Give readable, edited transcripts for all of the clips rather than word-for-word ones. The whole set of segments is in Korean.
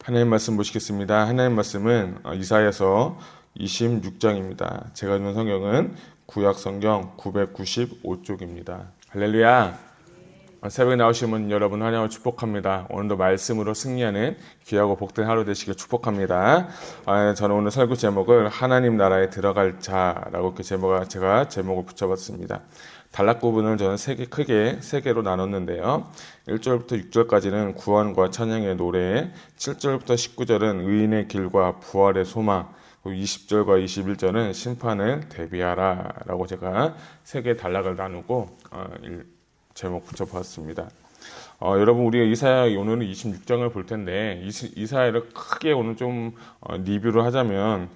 하나님 말씀 보시겠습니다. 하나님 말씀은 이사야서 26장입니다. 제가 읽는 성경은 구약 성경 995쪽입니다. 할렐루야. 새벽에 나오시면 여러분 환영을 축복합니다. 오늘도 말씀으로 승리하는 귀하고 복된 하루 되시길 축복합니다. 저는 오늘 설교 제목을 하나님 나라에 들어갈 자라고 이렇게 제가 제목을 붙여봤습니다. 단락 부분을 저는 크게 세 개로 나눴는데요. 1절부터 6절까지는 구원과 찬양의 노래, 7절부터 19절은 의인의 길과 부활의 소망, 20절과 21절은 심판을 대비하라 라고 제가 세 개의 단락을 나누고 제목 붙여봤습니다. 여러분, 우리가 이사야 오늘은 26장을 볼 텐데 이사야를 크게 오늘 좀 리뷰를 하자면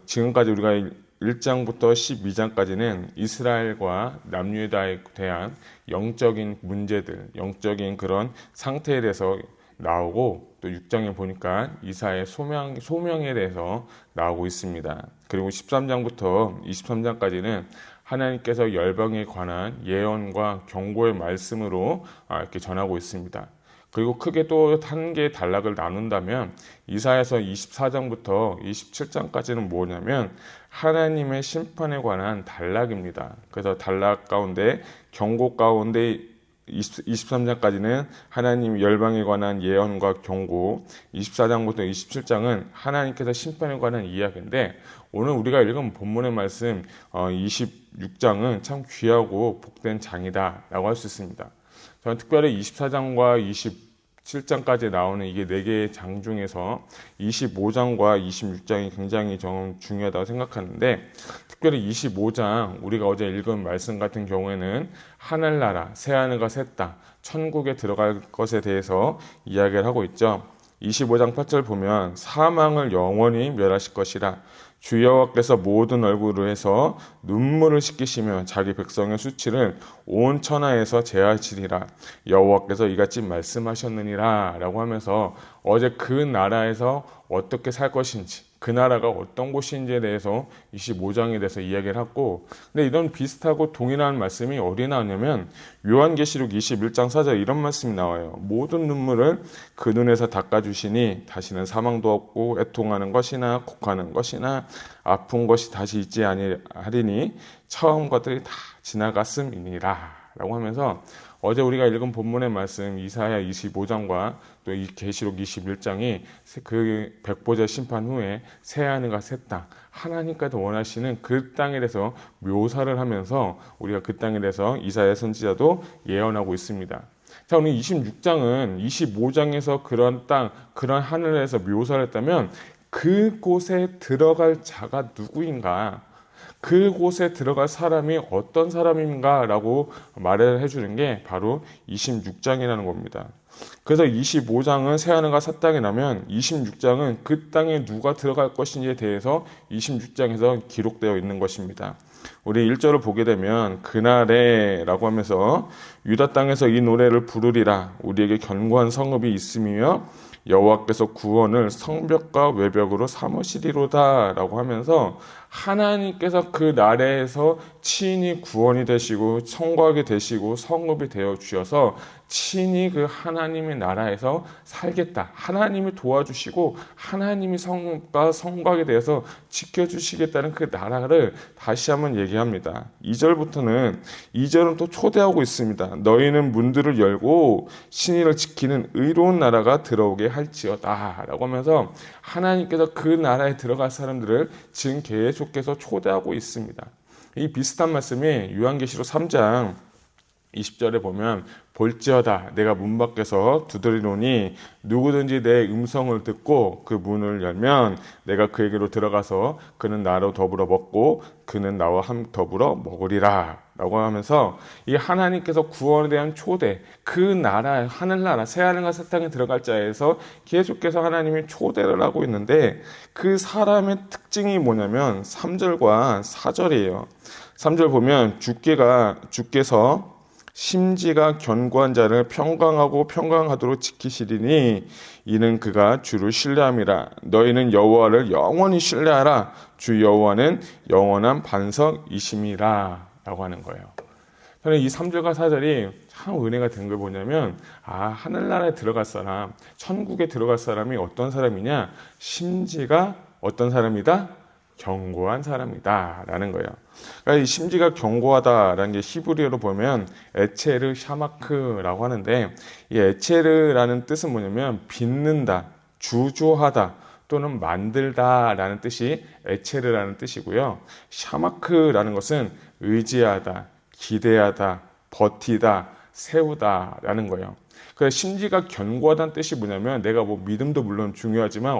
지금까지 우리가 1장부터 12장까지는 이스라엘과 남유다에 대한 영적인 문제들, 영적인 그런 상태에 대해서 나오고, 또 6장에 보니까 이사야의 소명에 대해서 나오고 있습니다. 그리고 13장부터 23장까지는 하나님께서 열방에 관한 예언과 경고의 말씀으로 이렇게 전하고 있습니다. 그리고 크게 또 한 개의 단락을 나눈다면 이사야서 24장부터 27장까지는 뭐냐면 하나님의 심판에 관한 단락입니다. 그래서 단락 가운데 경고 가운데 23장까지는 하나님 열방에 관한 예언과 경고, 24장부터 27장은 하나님께서 심판에 관한 이야기인데, 오늘 우리가 읽은 본문의 말씀 26장은 참 귀하고 복된 장이다 라고 할 수 있습니다. 저는 특별히 24장과 27장까지 나오는 이게 4개의 장 중에서 25장과 26장이 굉장히 좀 중요하다고 생각하는데, 특별히 25장 우리가 어제 읽은 말씀 같은 경우에는 하늘나라, 새하늘과 새 땅, 천국에 들어갈 것에 대해서 이야기를 하고 있죠. 25장 8절 보면 사망을 영원히 멸하실 것이라, 주 여호와께서 모든 얼굴로 해서 눈물을 씻기시며 자기 백성의 수치를 온 천하에서 제하시리라. 여호와께서 이같이 말씀하셨느니라 라고 하면서 어제 그 나라에서 어떻게 살 것인지, 그 나라가 어떤 곳인지에 대해서 25장에 대해서 이야기를 하고, 근데 이런 비슷하고 동일한 말씀이 어디 나오냐면 요한계시록 21장 4절 이런 말씀이 나와요. 모든 눈물을 그 눈에서 닦아주시니 다시는 사망도 없고 애통하는 것이나 곡하는 것이나 아픈 것이 다시 있지 아니하리니 처음 것들이 다 지나갔음이니라 라고 하면서 어제 우리가 읽은 본문의 말씀 이사야 25장과 또 이 계시록 21장이 그 백보자 심판 후에 새하늘과 새 땅, 하나님께서 원하시는 그 땅에 대해서 묘사를 하면서 우리가 그 땅에 대해서 이사야 선지자도 예언하고 있습니다. 자, 오늘 26장은 25장에서 그런 땅, 그런 하늘에서 묘사를 했다면 그곳에 들어갈 자가 누구인가? 그곳에 들어갈 사람이 어떤 사람인가 라고 말을 해주는 게 바로 26장이라는 겁니다. 그래서 25장은 새하늘과 새 땅이 나면 26장은 그 땅에 누가 들어갈 것인지에 대해서 26장에서 기록되어 있는 것입니다. 우리 1절을 보게 되면 그날에 라고 하면서 유다 땅에서 이 노래를 부르리라. 우리에게 견고한 성읍이 있으며 여호와께서 구원을 성벽과 외벽으로 삼으시리로다 라고 하면서 하나님께서 그 나라에서 친히 구원이 되시고 성곽이 되시고 성읍이 되어 주셔서 친히 그 하나님의 나라에서 살겠다. 하나님이 도와주시고 하나님이 성읍과 성곽에 대해서 지켜주시겠다는 그 나라를 다시 한번 얘기합니다. 2절은 또 초대하고 있습니다. 너희는 문들을 열고 신의를 지키는 의로운 나라가 들어오게 할지어다 라고 하면서 하나님께서 그 나라에 들어갈 사람들을 지금 계속해서 초대하고 있습니다. 이 비슷한 말씀이 요한계시록 3장 20절에 보면 볼지어다 내가 문 밖에서 두드리노니 누구든지 내 음성을 듣고 그 문을 열면 내가 그에게로 들어가서 그는 나로 더불어 먹고 그는 나와 더불어 먹으리라 라고 하면서 이 하나님께서 구원에 대한 초대, 그 나라, 하늘나라, 새하늘과 새 땅에 들어갈 자에서 계속해서 하나님이 초대를 하고 있는데 그 사람의 특징이 뭐냐면 3절과 4절이에요. 3절 보면 주께서 심지가 견고한 자를 평강하고 평강하도록 지키시리니 이는 그가 주를 신뢰함이라. 너희는 여호와를 영원히 신뢰하라. 주 여호와는 영원한 반석이심이라 라고 하는 거예요. 저는 이 3절과 4절이 참 은혜가 된 걸 뭐냐면, 하늘나라에 들어갈 사람, 천국에 들어갈 사람이 어떤 사람이냐? 심지가 어떤 사람이다? 견고한 사람이다 라는 거예요. 그러니까 이 심지가 견고하다라는 게 히브리어로 보면 에체르 샤마크라고 하는데, 이 에체르라는 뜻은 뭐냐면 빚는다, 주조하다 또는 만들다 라는 뜻이 에체르라는 뜻이고요. 샤마크라는 것은 의지하다, 기대하다, 버티다, 세우다 라는 거예요. 그래서 심지가 견고하다는 뜻이 뭐냐면, 내가 뭐 믿음도 물론 중요하지만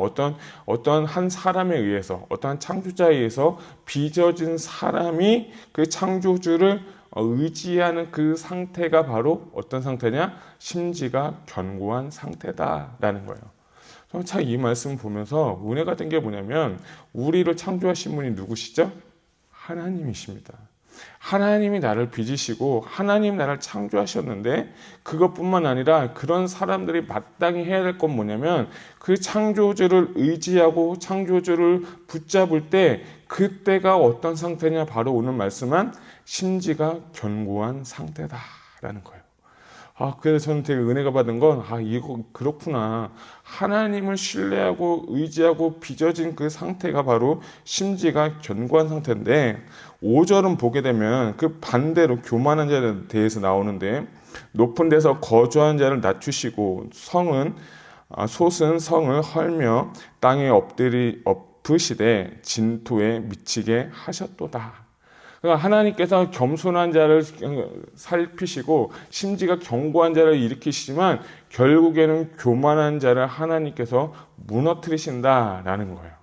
어떤 한 사람에 의해서, 어떠한 창조자에 의해서 빚어진 사람이 그 창조주를 의지하는 그 상태가 바로 어떤 상태냐? 심지가 견고한 상태다라는 거예요. 저는 참 이 말씀 보면서 은혜가 된 게 뭐냐면, 우리를 창조하신 분이 누구시죠? 하나님이십니다. 하나님이 나를 빚으시고 하나님 나를 창조하셨는데, 그것뿐만 아니라 그런 사람들이 마땅히 해야 될 건 뭐냐면, 그 창조주를 의지하고 창조주를 붙잡을 때 그때가 어떤 상태냐? 바로 오늘 말씀한 심지가 견고한 상태다라는 거예요. 그래서 저는 되게 은혜가 받은 건, 이거 그렇구나. 하나님을 신뢰하고 의지하고 빚어진 그 상태가 바로 심지가 견고한 상태인데, 5절은 보게 되면 그 반대로 교만한 자에 대해서 나오는데, 높은 데서 거주한 자를 낮추시고 솥은 성을 헐며 땅에 엎으시되 진토에 미치게 하셨도다. 그러니까 하나님께서 겸손한 자를 살피시고 심지가 견고한 자를 일으키시지만, 결국에는 교만한 자를 하나님께서 무너뜨리신다라는 거예요.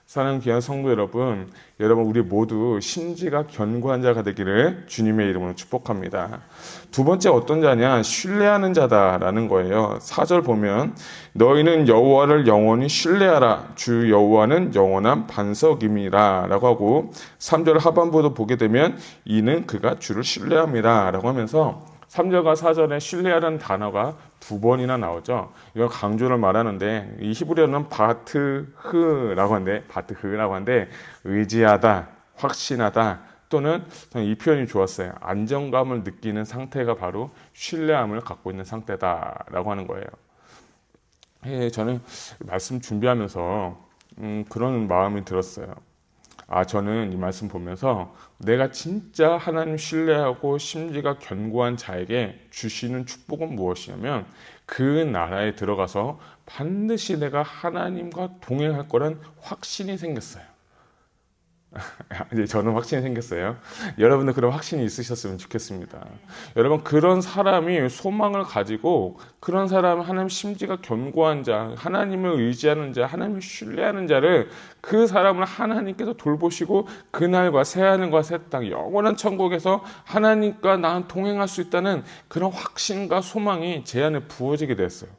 사랑하는 귀한 성도 여러분, 우리 모두 심지가 견고한 자가 되기를 주님의 이름으로 축복합니다. 두 번째 어떤 자냐? 신뢰하는 자다라는 거예요. 4절 보면, 너희는 여호와를 영원히 신뢰하라. 주 여호와는 영원한 반석임이라 라고 하고, 3절 하반부도 보게 되면 이는 그가 주를 신뢰함이라 라고 하면서 3절과 4절에 신뢰하라는 단어가 두 번이나 나오죠. 이거 강조를 말하는데, 이 히브리어는 바트흐라고 하는데 의지하다, 확신하다, 또는 저는 이 표현이 좋았어요. 안정감을 느끼는 상태가 바로 신뢰함을 갖고 있는 상태다라고 하는 거예요. 저는 말씀 준비하면서 그런 마음이 들었어요. 저는 이 말씀 보면서 내가 진짜 하나님 신뢰하고 심지가 견고한 자에게 주시는 축복은 무엇이냐면, 그 나라에 들어가서 반드시 내가 하나님과 동행할 거란 확신이 생겼어요. 이제 저는 확신이 생겼어요. 여러분도 그런 확신이 있으셨으면 좋겠습니다. 여러분, 그런 사람이 소망을 가지고, 그런 사람, 하나님 심지가 견고한 자, 하나님을 의지하는 자, 하나님을 신뢰하는 자를, 그 사람을 하나님께서 돌보시고 그날과 새하늘과 새 땅, 영원한 천국에서 하나님과 나는 동행할 수 있다는 그런 확신과 소망이 제 안에 부어지게 됐어요.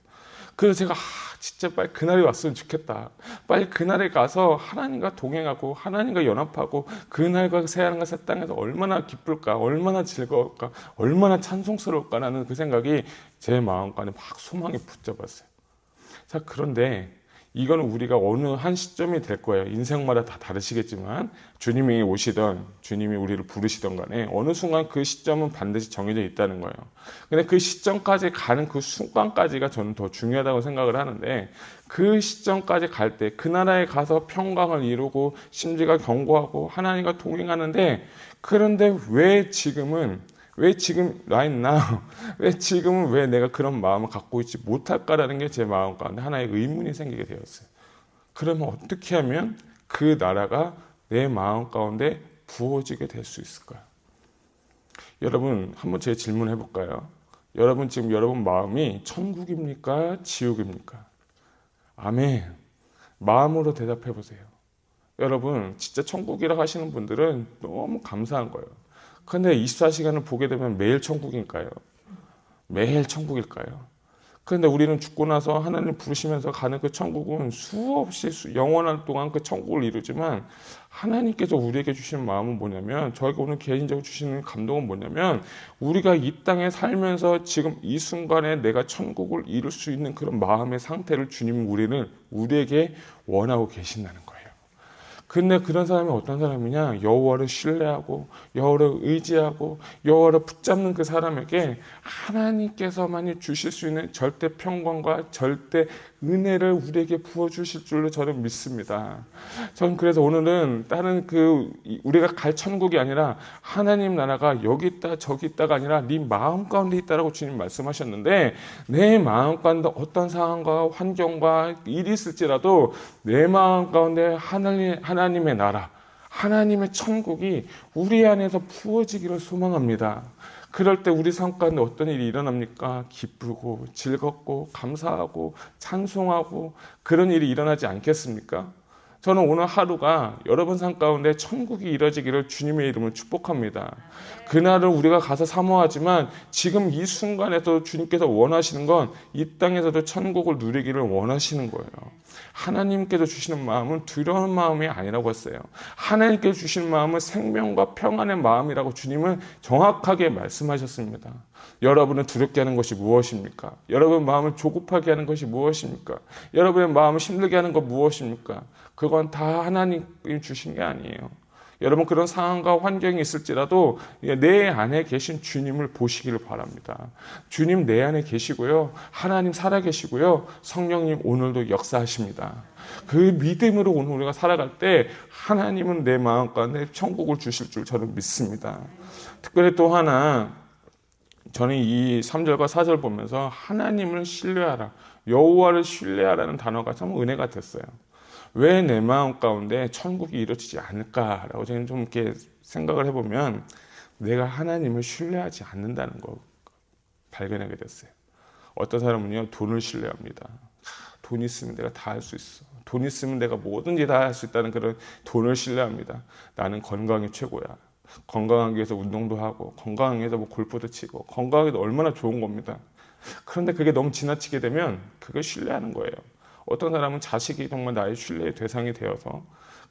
그래서 제가 진짜 빨리 그날이 왔으면 좋겠다. 빨리 그날에 가서 하나님과 동행하고 하나님과 연합하고 그날과 새하늘과 새 땅에서 얼마나 기쁠까, 얼마나 즐거울까, 얼마나 찬송스러울까라는 그 생각이 제 마음간에 막 소망이 붙잡았어요. 자, 그런데 이거는 우리가 어느 한 시점이 될 거예요. 인생마다 다 다르시겠지만, 주님이 오시던, 주님이 우리를 부르시던 간에 어느 순간 그 시점은 반드시 정해져 있다는 거예요. 근데 그 시점까지 가는 그 순간까지가 저는 더 중요하다고 생각을 하는데, 그 시점까지 갈 때 그 나라에 가서 평강을 이루고 심지가 견고하고 하나님과 동행하는데, 그런데 왜 지금 right now, 왜 지금은 왜 내가 그런 마음을 갖고 있지 못할까라는 게 제 마음 가운데 하나의 의문이 생기게 되었어요. 그러면 어떻게 하면 그 나라가 내 마음 가운데 부어지게 될 수 있을까요? 여러분, 한번 제 질문해 볼까요? 여러분, 지금 여러분 마음이 천국입니까? 지옥입니까? 아멘. 마음으로 대답해 보세요. 여러분, 진짜 천국이라고 하시는 분들은 너무 감사한 거예요. 그런데 24시간을 보게 되면 매일 천국일까요? 매일 천국일까요? 그런데 우리는 죽고 나서 하나님 부르시면서 가는 그 천국은 수없이 영원한 동안 그 천국을 이루지만, 하나님께서 우리에게 주시는 마음은 뭐냐면, 저에게 오늘 개인적으로 주시는 감동은 뭐냐면, 우리가 이 땅에 살면서 지금 이 순간에 내가 천국을 이룰 수 있는 그런 마음의 상태를 주님은 우리에게 원하고 계신다는 거예요. 근데 그런 사람이 어떤 사람이냐? 여호와를 신뢰하고 여호와를 의지하고 여호와를 붙잡는 그 사람에게 하나님께서만이 주실 수 있는 절대 평강과 절대 은혜를 우리에게 부어주실 줄로 저는 믿습니다. 저는 그래서 오늘은 다른 우리가 갈 천국이 아니라 하나님 나라가 여기 있다 저기 있다가 아니라 네 마음 가운데 있다라고 주님 말씀하셨는데, 내 마음 가운데 어떤 상황과 환경과 일이 있을지라도 내 마음 가운데 하나님의 나라, 하나님의 천국이 우리 안에서 부어지기를 소망합니다. 그럴 때 우리 삶 가운데 어떤 일이 일어납니까? 기쁘고 즐겁고 감사하고 찬송하고 그런 일이 일어나지 않겠습니까? 저는 오늘 하루가 여러분 삶 가운데 천국이 이루어지기를 주님의 이름으로 축복합니다. 그날을 우리가 가서 사모하지만 지금 이 순간에도 주님께서 원하시는 건 이 땅에서도 천국을 누리기를 원하시는 거예요. 하나님께서 주시는 마음은 두려운 마음이 아니라고 했어요. 하나님께서 주시는 마음은 생명과 평안의 마음이라고 주님은 정확하게 말씀하셨습니다. 여러분을 두렵게 하는 것이 무엇입니까? 여러분 마음을 조급하게 하는 것이 무엇입니까? 여러분의 마음을 힘들게 하는 것 무엇입니까? 그건 다 하나님이 주신 게 아니에요. 여러분 그런 상황과 환경이 있을지라도 내 안에 계신 주님을 보시기를 바랍니다. 주님 내 안에 계시고요. 하나님 살아계시고요. 성령님 오늘도 역사하십니다. 그 믿음으로 오늘 우리가 살아갈 때 하나님은 내 마음 가운데 천국을 주실 줄 저는 믿습니다. 특별히 또 하나, 저는 이 3절과 4절 보면서 하나님을 신뢰하라, 여호와를 신뢰하라는 단어가 참 은혜가 됐어요. 왜 내 마음 가운데 천국이 이루어지지 않을까라고 저는 좀 이렇게 생각을 해보면, 내가 하나님을 신뢰하지 않는다는 거 발견하게 됐어요. 어떤 사람은요, 돈을 신뢰합니다. 돈 있으면 내가 다 할 수 있어. 돈 있으면 내가 뭐든지 다 할 수 있다는 그런 돈을 신뢰합니다. 나는 건강이 최고야. 건강하기 위해서 운동도 하고, 건강하기 위해서 뭐 골프도 치고, 건강하기도 얼마나 좋은 겁니다. 그런데 그게 너무 지나치게 되면 그걸 신뢰하는 거예요. 어떤 사람은 자식이 정말 나의 신뢰의 대상이 되어서,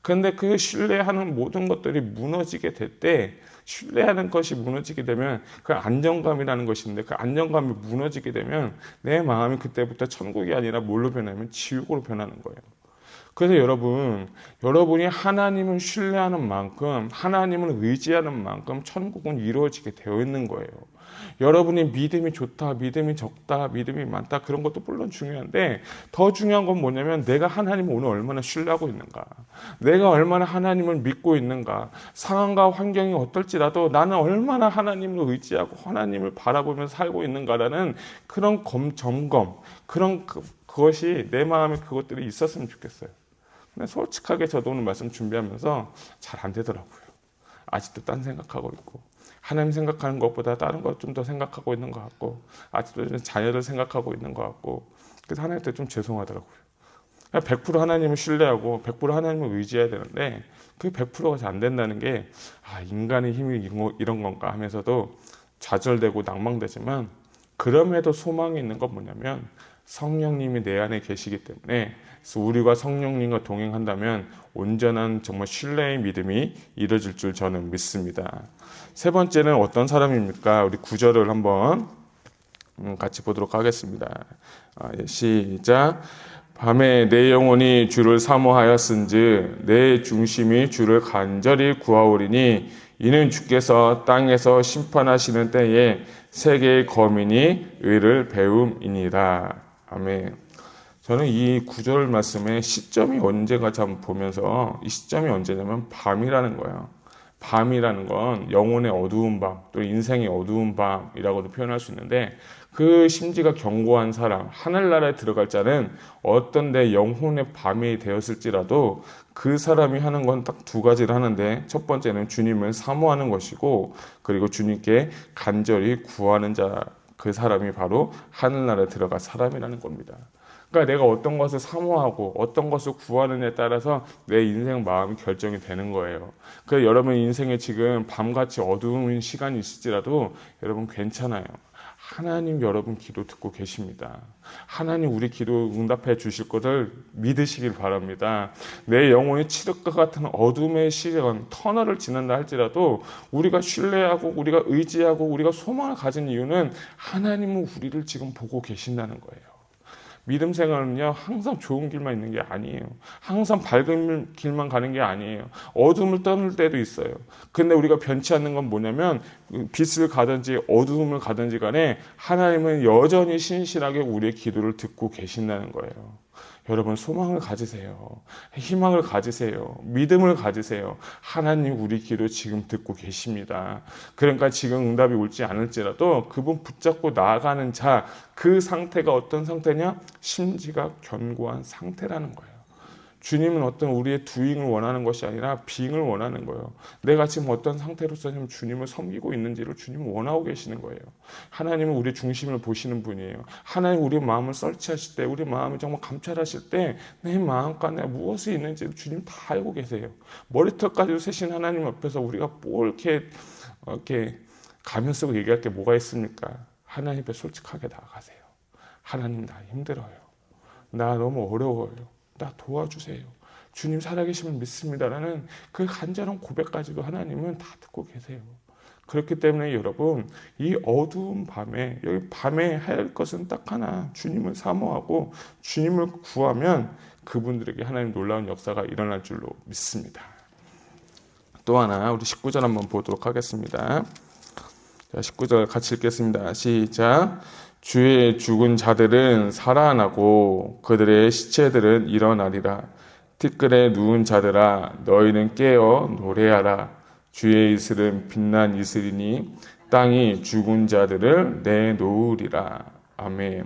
그런데 그 신뢰하는 모든 것들이 무너지게 될 때, 신뢰하는 것이 무너지게 되면 그 안정감이라는 것인데, 그 안정감이 무너지게 되면 내 마음이 그때부터 천국이 아니라 뭘로 변하면 지옥으로 변하는 거예요. 그래서 여러분이 하나님을 신뢰하는 만큼, 하나님을 의지하는 만큼 천국은 이루어지게 되어 있는 거예요. 여러분이 믿음이 좋다, 믿음이 적다, 믿음이 많다, 그런 것도 물론 중요한데, 더 중요한 건 뭐냐면 내가 하나님을 오늘 얼마나 신뢰하고 있는가, 내가 얼마나 하나님을 믿고 있는가, 상황과 환경이 어떨지라도 나는 얼마나 하나님을 의지하고 하나님을 바라보면서 살고 있는가라는 그런 점검, 그것이 내 마음에 그것들이 있었으면 좋겠어요. 근데 솔직하게 저도 오늘 말씀 준비하면서 잘 안 되더라고요. 아직도 딴 생각하고 있고, 하나님 생각하는 것보다 다른 것 좀 더 생각하고 있는 것 같고, 아직도 자녀를 생각하고 있는 것 같고, 그래서 하나님한테 좀 죄송하더라고요. 100% 하나님을 신뢰하고 100% 하나님을 의지해야 되는데 그 100%가 잘 안 된다는 게, 인간의 힘이 이런 건가 하면서도 좌절되고 낭망되지만, 그럼에도 소망이 있는 건 뭐냐면 성령님이 내 안에 계시기 때문에, 그래서 우리가 성령님과 동행한다면 온전한 정말 신뢰의 믿음이 이루어질 줄 저는 믿습니다. 세 번째는 어떤 사람입니까? 우리 9절을 한번 같이 보도록 하겠습니다. 시작. 밤에 내 영혼이 주를 사모하였은즉 내 중심이 주를 간절히 구하오리니, 이는 주께서 땅에서 심판하시는 때에 세계의 거민이 의를 배움이니라. 아멘. 저는 이 9절 말씀의 시점이 언제가 참 보면서, 이 시점이 언제냐면 밤이라는 거예요. 밤이라는 건 영혼의 어두운 밤, 또 인생의 어두운 밤이라고도 표현할 수 있는데, 그 심지가 견고한 사람, 하늘나라에 들어갈 자는 어떤 내 영혼의 밤이 되었을지라도 그 사람이 하는 건 딱 두 가지를 하는데, 첫 번째는 주님을 사모하는 것이고, 그리고 주님께 간절히 구하는 자, 그 사람이 바로 하늘나라에 들어갈 사람이라는 겁니다. 그러니까 내가 어떤 것을 사모하고 어떤 것을 구하느냐에 따라서 내 인생 마음이 결정이 되는 거예요. 그래서 여러분 인생에 지금 밤같이 어두운 시간이 있을지라도 여러분 괜찮아요. 하나님 여러분 기도 듣고 계십니다. 하나님 우리 기도 응답해 주실 것을 믿으시길 바랍니다. 내 영혼이 칠흑과 같은 어둠의 시간, 터널을 지난다 할지라도 우리가 신뢰하고 우리가 의지하고 우리가 소망을 가진 이유는 하나님은 우리를 지금 보고 계신다는 거예요. 믿음 생활은요, 항상 좋은 길만 있는 게 아니에요. 항상 밝은 길만 가는 게 아니에요. 어둠을 떠날 때도 있어요. 근데 우리가 변치 않는 건 뭐냐면, 빛을 가든지 어두움을 가든지 간에 하나님은 여전히 신실하게 우리의 기도를 듣고 계신다는 거예요. 여러분, 소망을 가지세요. 희망을 가지세요. 믿음을 가지세요. 하나님 우리 기도 지금 듣고 계십니다. 그러니까 지금 응답이 올지 않을지라도 그분 붙잡고 나아가는 자, 그 상태가 어떤 상태냐? 심지가 견고한 상태라는 거예요. 주님은 어떤 우리의 doing을 원하는 것이 아니라 being을 원하는 거예요. 내가 지금 어떤 상태로서 지금 주님을 섬기고 있는지를 주님은 원하고 계시는 거예요. 하나님은 우리 중심을 보시는 분이에요. 하나님 우리 마음을 설치하실 때, 우리 마음을 정말 감찰하실 때 내 마음간에 무엇이 있는지 주님 다 알고 계세요. 머리털까지도 세신 하나님 앞에서 우리가 뭐 이렇게 가면 쓰고 얘기할 게 뭐가 있습니까? 하나님 앞에 솔직하게 나아가세요. 하나님, 나 힘들어요. 나 너무 어려워요. 나 도와주세요. 주님 살아계심을 믿습니다라는 그 간절한 고백까지도 하나님은 다 듣고 계세요. 그렇기 때문에 여러분, 이 어두운 밤에, 여기 밤에 할 것은 딱 하나, 주님을 사모하고 주님을 구하면 그분들에게 하나님 놀라운 역사가 일어날 줄로 믿습니다. 또 하나, 우리 19절 한번 보도록 하겠습니다. 자, 19절 같이 읽겠습니다. 시작. 주의 죽은 자들은 살아나고 그들의 시체들은 일어나리라. 티끌에 누운 자들아, 너희는 깨어 노래하라. 주의 이슬은 빛난 이슬이니 땅이 죽은 자들을 내놓으리라. 아멘.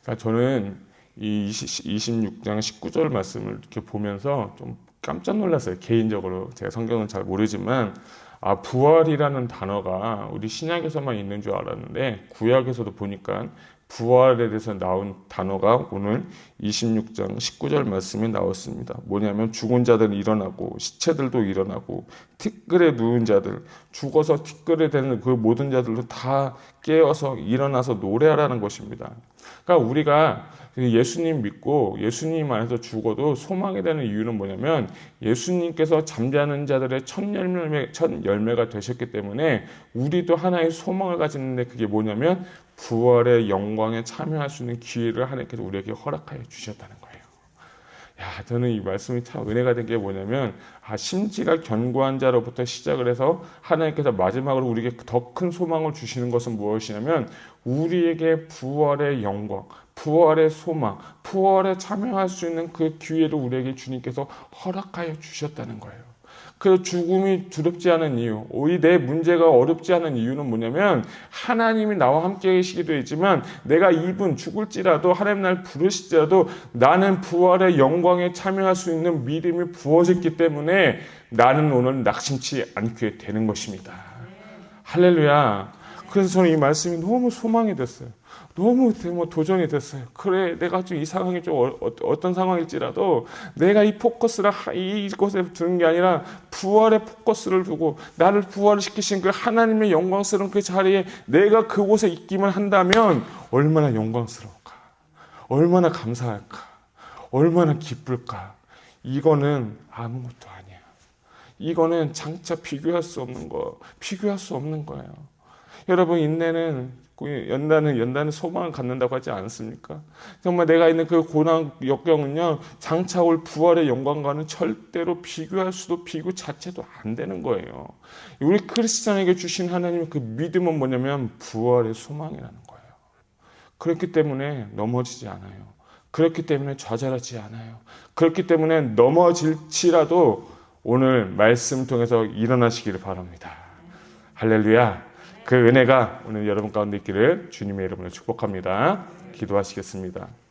그러니까 저는 이 26장 19절 말씀을 이렇게 보면서 좀 깜짝 놀랐어요. 개인적으로 제가 성경은 잘 모르지만 부활이라는 단어가 우리 신약에서만 있는 줄 알았는데 구약에서도 보니까 부활에 대해서 나온 단어가 오늘 26장 19절 말씀에 나왔습니다. 뭐냐면 죽은 자들은 일어나고 시체들도 일어나고 티끌에 누운 자들, 죽어서 티끌에 되는 그 모든 자들도 다 깨어서 일어나서 노래하라는 것입니다. 그러니까 우리가 예수님 믿고 예수님 안에서 죽어도 소망이 되는 이유는 뭐냐면 예수님께서 잠자는 자들의 첫 열매가 되셨기 때문에 우리도 하나의 소망을 가지는데 그게 뭐냐면 부활의 영광에 참여할 수 있는 기회를 하나님께서 우리에게 허락하여 주셨다는 거예요. 야, 저는 이 말씀이 참 은혜가 된 게 뭐냐면 심지가 견고한 자로부터 시작을 해서 하나님께서 마지막으로 우리에게 더 큰 소망을 주시는 것은 무엇이냐면 우리에게 부활의 영광, 부활의 소망, 부활에 참여할 수 있는 그 기회를 우리에게 주님께서 허락하여 주셨다는 거예요. 그 죽음이 두렵지 않은 이유, 오히려 내 문제가 어렵지 않은 이유는 뭐냐면 하나님이 나와 함께 계시기도 했지만 내가 이분 죽을지라도 하나님 날 부르실지라도 나는 부활의 영광에 참여할 수 있는 믿음이 부어졌기 때문에 나는 오늘 낙심치 않게 되는 것입니다. 할렐루야. 그래서 저는 이 말씀이 너무 소망이 됐어요. 너무 도전이 됐어요. 그래, 내가 좀 이 상황이 좀 어떤 상황일지라도 내가 이 포커스를 이곳에 두는 게 아니라 부활의 포커스를 두고 나를 부활시키신 그 하나님의 영광스러운 그 자리에 내가 그곳에 있기만 한다면 얼마나 영광스러울까? 얼마나 감사할까? 얼마나 기쁠까? 이거는 아무것도 아니야. 이거는 장차 비교할 수 없는 거예요. 여러분, 인내는 연다는 소망을 갖는다고 하지 않습니까? 정말 내가 있는 그 고난 역경은요, 장차 올 부활의 영광과는 절대로 비교 자체도 안 되는 거예요. 우리 크리스찬에게 주신 하나님의 그 믿음은 뭐냐면 부활의 소망이라는 거예요. 그렇기 때문에 넘어지지 않아요. 그렇기 때문에 좌절하지 않아요. 그렇기 때문에 넘어질지라도 오늘 말씀 통해서 일어나시기를 바랍니다. 할렐루야. 그 은혜가 오늘 여러분 가운데 있기를 주님의 이름으로 축복합니다. 기도하시겠습니다.